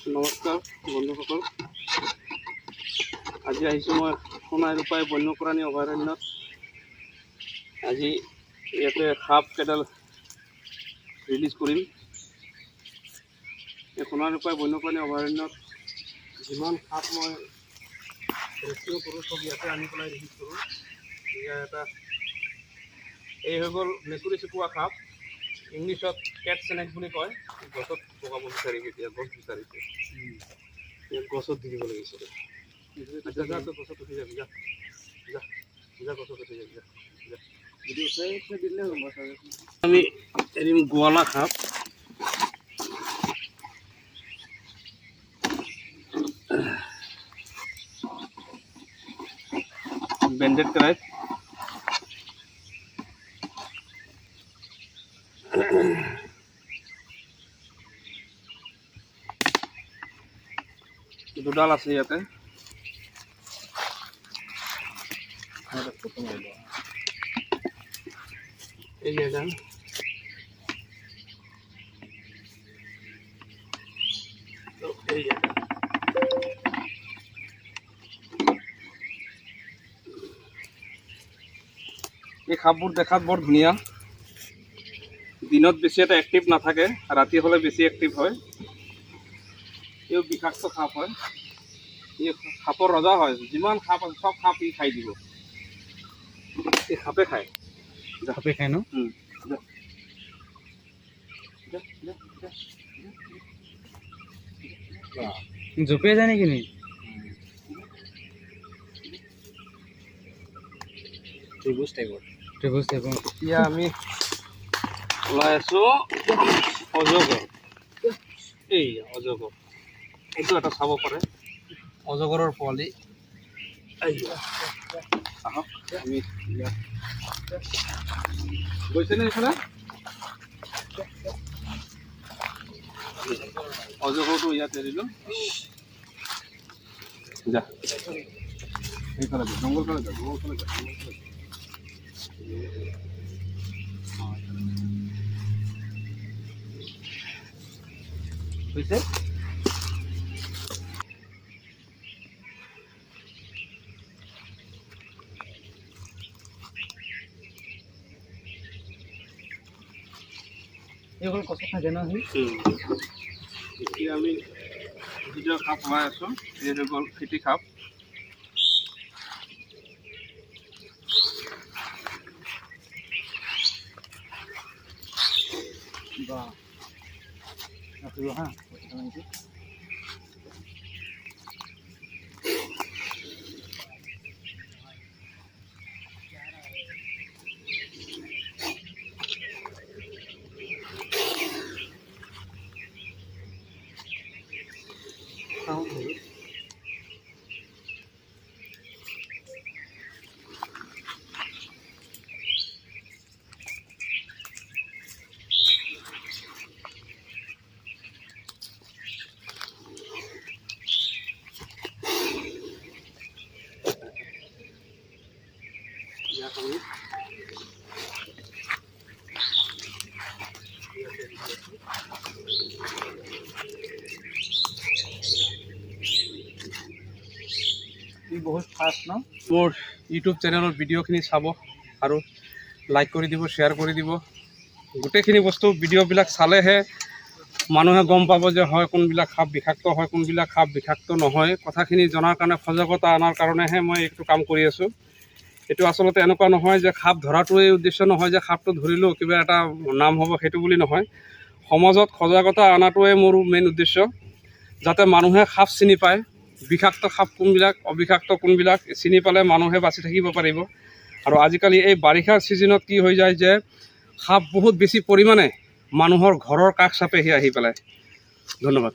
নমস্কাৰ বন্ধুসকল, আজি আহিছোঁ মই সোণাই ৰূপাই বন্যপ্ৰাণী অভয়াৰণ্যত। আজি ইয়াতে সাপ কেইডাল ৰিলিজ কৰিম। এই সোণাই ৰূপাই বন্যপ্ৰাণী অভয়াৰণ্যত যিমান সাপ মই ৰেস্কিউ কৰোঁ চব ইয়াতে আনি পেলাই ৰিলিজ কৰোঁ। ইয়াৰ এটা এই হৈ গ'ল মেকুৰী চিপোৱা সাপ, ইংলিছত কেট স্নেক বুলি কয়। গছত বগাব বিচাৰিছে, এতিয়া গছ বিচাৰিছে, গছত দিব লাগিছিলে। গছত উঠি যাবি, যা যা যা, গছত উঠি যাবি, যা যা। আমি এদিন গোৱালা সাপ, বেণ্ডেড ক্ৰাইট, দুডাল আছে ইয়াতে। এই যে এডাল, এই সাপবোৰ দেখাত বৰ ধুনীয়া। দিনত বেছি এটা এক্টিভ নাথাকে, ৰাতি হ'লে বেছি এক্টিভ হয়। এই বিষাক্ত সাপ হয়, এই সাপৰ ৰজা হয়। যিমান সাপ আছে চব সাপ ই খাই দিব। এই সাপে খায়, সাপে খায় ন? জঁপিয়াই যায় নেকি? ত্ৰিভুজ টাইপৰ। এতিয়া আমি ওলাই আছোঁ অজগৰ। এই অজগৰ, এইটো এটা চাব পাৰে, অজগৰৰ পোৱালি। আহক, আমি গৈছেনে এইফালে? অজগৰটো ইয়াত এৰিলোঁ, যা এইফালে যা, জংঘল ফালে যা, জংঘল ফালে যা, জংঘল ফালে যা। হৈছে এইবোৰ কষ্ট থাকে ন? এতিয়া আমি যিটো সাপ সোমাই আছোঁ, এই হৈ গ'ল ফেটি সাপ। হা বহুত ফাষ্ট ন? মোৰ ইউটিউব চেনেলৰ ভিডিঅ'খিনি চাব আৰু লাইক কৰি দিব, শ্বেয়াৰ কৰি দিব। গোটেইখিনি বস্তু ভিডিঅ'বিলাক চালেহে মানুহে গম পাব যে হয় কোনবিলাক সাপ বিষাক্ত হয়, কোনবিলাক সাপ বিষাক্ত নহয়। কথাখিনি জনাৰ কাৰণে, সজাগতা অনাৰ কাৰণেহে মই এইটো কাম কৰি আছোঁ। এইটো আচলতে এনেকুৱা নহয় যে সাপ ধৰাটোৱেই উদ্দেশ্য নহয়, যে সাপটো ধৰিলোঁ কিবা এটা নাম হ'ব, সেইটো বুলি নহয়। সমাজত সজাগতা অনাটোৱে মোৰ মেইন উদ্দেশ্য, যাতে মানুহে সাপ চিনি পায়, বিষাক্ত সাপ কোনবিলাক, অবিষাক্ত কোনবিলাক চিনি পালে মানুহে বাচি থাকিব পাৰিব। আৰু আজিকালি এই বাৰিষাৰ ছিজনত কি হৈ যায় যে সাপ বহুত বেছি পৰিমাণে মানুহৰ ঘৰৰ কাষ চাপেহি আহি পেলাই। ধন্যবাদ।